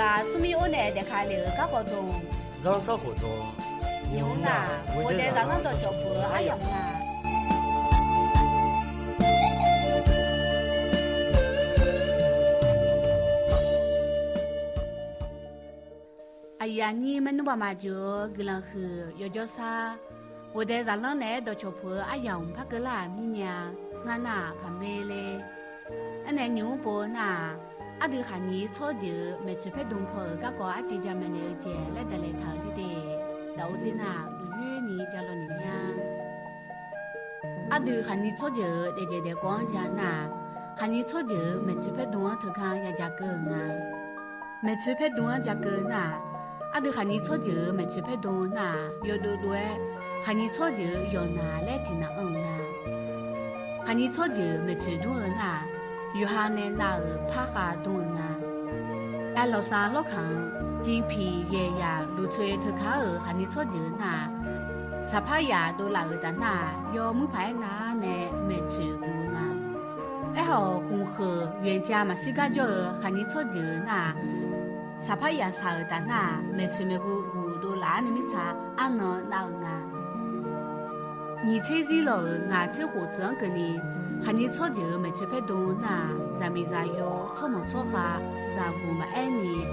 啦，苏米我呢在看那个高中，让少活中，牛呐，我在上上到脚步哎呀呐。哎呀，你们爸妈就给人喝，要叫啥？我在上上呢到脚步哎呀，怕个啦，明年俺呐怕没嘞，俺那牛婆呐。阿对喊你错就没去拍东坡，个个阿姐家们了解来得来头的的，到这那如约你叫了你呀。阿对喊你错就在这的光家那，喊你错就没去拍东头看也加个啊，没去拍东加个那，阿对喊你错就没去拍东那，有多多喊你错就有拿来听那啊，喊你错就没去东那。有哈呢那儿帕哈东啊，哎老三老康，金皮月呀，露水头卡儿哈你错就那，啥帕呀都拉儿的那，要木牌那呢没去过那，哎好红河原家嘛西家叫哈你错就那，啥帕呀啥儿的那没去没过过都拉你没查俺呢那儿啊，你这些老俺这伙子跟你。喊你错就没去拍东那，咱们咱要错么错哈，咱不嘛爱你，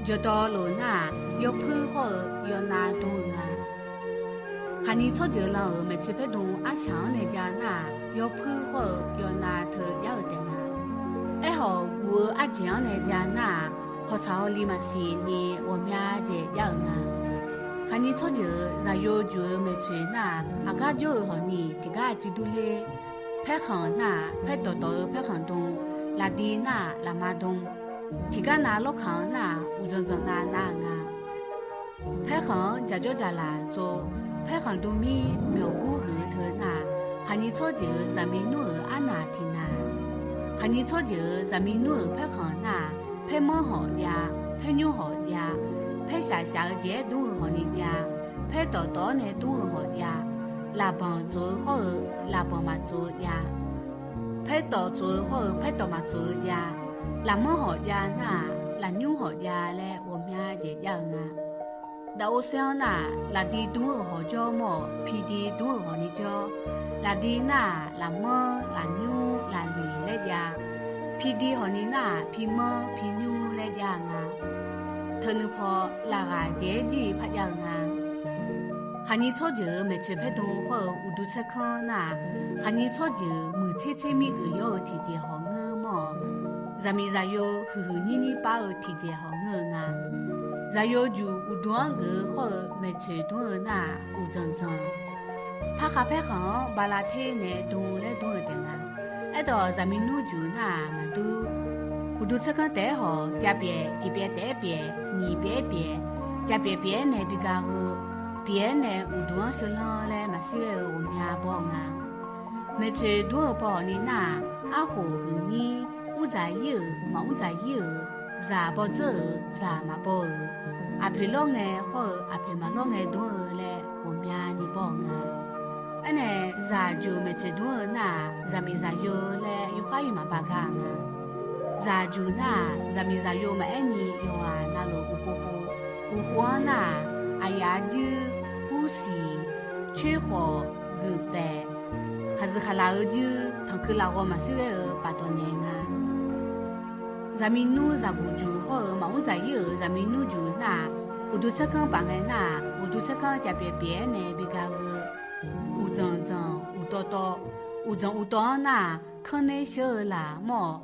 就到路那要配合要拿东啊。喊你错就老没去拍东，阿强那家那要配合要拿头要的啊。哎好，我阿强那家那好吵里嘛是你我们家姐要啊。喊你错就咱要就没去那，阿家就和你这个知道嘞。拍行那拍多多拍行东，拉地那拉马东，提干那落康那乌正正那那啊，拍行家就家啦做，拍行东米苗古个头那，喊你错就咱们努阿那听那，喊你错就咱们努拍行那，拍毛好呀，拍牛好呀，拍下下节都好你呀，拍多多呢都好呀。拉帮做好，拉帮嘛做呀，拍到做好，拍到嘛做呀，拉么好呀那，拉牛好呀嘞，我们也这样啊。那我想那，拉地都好叫么，皮地都好你叫，拉地那，拉么，拉牛，拉里嘞呀，皮地好你那，皮么，皮牛嘞呀啊，头脑破拉个节气拍样啊。喊你错就没去拍动画，我都在看那。喊你错就没切切米个要提前好我么？咱们还要呵呵你把我提前好我啊。还要就我多个好没去动那，我真正。拍下拍行把那天呢动来动的啊。挨到咱们弄就那嘛都，我都在看带好，加别这边带别，你别别，加别别呢比较好。别呢，我多少人来嘛是我们家帮啊，没去多帮你那，阿和你我在有，嘛我在有，啥不走，啥嘛不，阿陪老爱好，阿陪嘛老爱多来我们家你帮啊，安呢啥就没去多那，咱们啥有来有话语嘛巴干啊，啥就那，咱们啥有嘛爱你有啊那路不火那。哎呀，就呼吸、缺火、个白，还是还拉就堂口拉我嘛是个8多年啊。咱们努咱不就好嘛，我在有咱们努就那，我都在讲办爱那，我都在讲家别别呢比较个，我真真我多多，我真我多那，可能小啦么，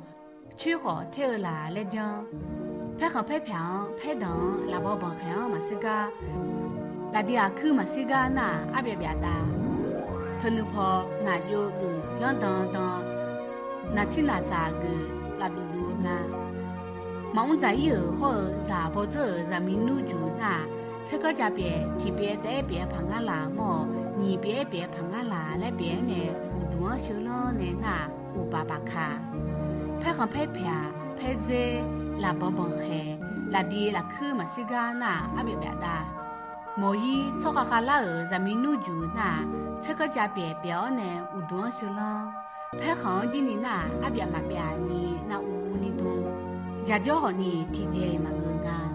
缺火跳啦来讲。拍好拍票拍档拉包帮好嘛是个，拉地阿去嘛是个那阿别别的，头脑破那就个两当当，那听那咋个拉噜噜啊，忙在有好咋不走咱们努住那，这个家别提别带别旁阿拉么，你别旁阿拉来别呢，有多少了呢那有爸爸卡，拍好拍票拍在。拉帮帮黑，拉地拉去嘛是个那阿别别的，莫伊做个哈拉儿咱们努住那，这个家别表呢有多少了？拍行今年那阿别嘛别你那有你懂，家教好你提前嘛个啊，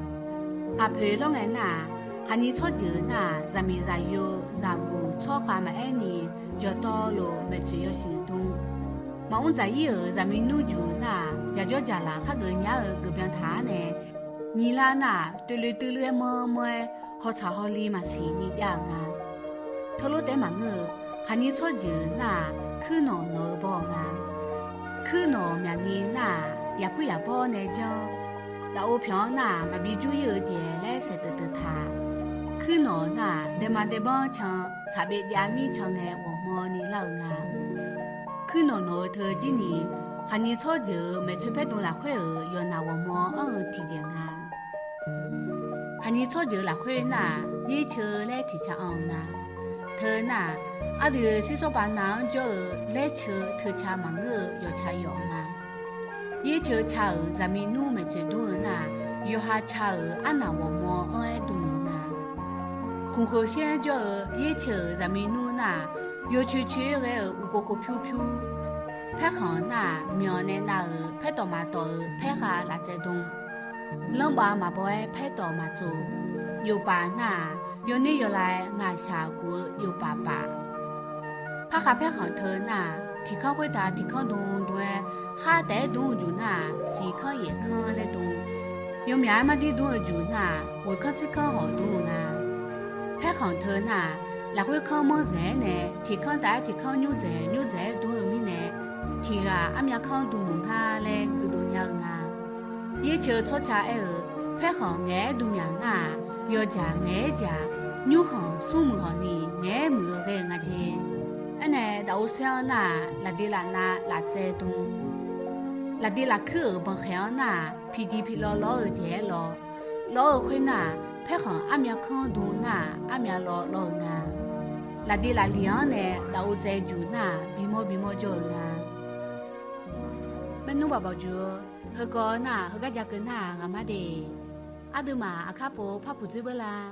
阿陪了俺呐，喊你操就呐，咱们咱有咱个操哈嘛爱你，就到了没去要行动。mà ông giải yêu ra mình nuôi chú na, giờ cho giờ là khác người nhà ở cái bên thả này, nhỉ là na, từ lưỡi mơ họ chào họ li mà xí nhỉ dạng à, thôi lúc đấy mà ngờ, hắn nhỉ cho chữ na, cứ nổi bò à, cứ nổi mà nhỉ na, ya bò này cho, đã ô phiếu na mà bị chú yêu gì lại sẽ từ thả, cứ nổi na, để mà để bò chăng, chả biết nhà mi chăng này ô mò nhỉ lâu à. Khi nó nói thời gian này, hắn như cho giờ mấy chú bé đồ là khỏe ở, giờ nào mà ở thị trường à. Hắn như cho giờ là khỏe na, dễ chơi lại thị trường ông na. Thời na, ở đây sĩ số bán nào cho lại chơi thời cha mang ở, giờ cha yếu na. Dễ chơi cha ở, giờ mình nuôi mấy chú đồ na, giờ ha cha ở, anh nào mà ở đồ na. Không có xe cho dễ chơi giờ mình nuôi na.有去个有飘飘，拍好那苗呢那拍到嘛到拍下那在动，冷巴嘛不爱拍到嘛做，有把那有你有来俺下过有爸爸，拍下拍好头那提康回答提康动动，哈带动就那西康也康来动，有面嘛的动就那我康是康好动啊，拍好头那。là quê con mong dễ nè thì con đã thì con nhu dễ đuôi mi nè thì là âm nhạc con đùm đùm tha lên cứ đùm nhau à ý chờ cho cha ở phép họ nghe đùm nhà na giờ cha nghe cha nhu họ su mù họ nì nghe mù cái ngà gì anh này đầu xe na là đi là dễ đùm là đi là cứ ở bằng khéo na phi lo ở dễ lo ở khuê na phép họ âm nhạc con đùm na âm nhạc lo na là đi là liang nè đào dễ chú na bí mô cho na bên nô bảo chú hơi có na hơi cái giá cứng na ngắm mà đi à đứa mà à khá bố pháp phụ giúp bơ la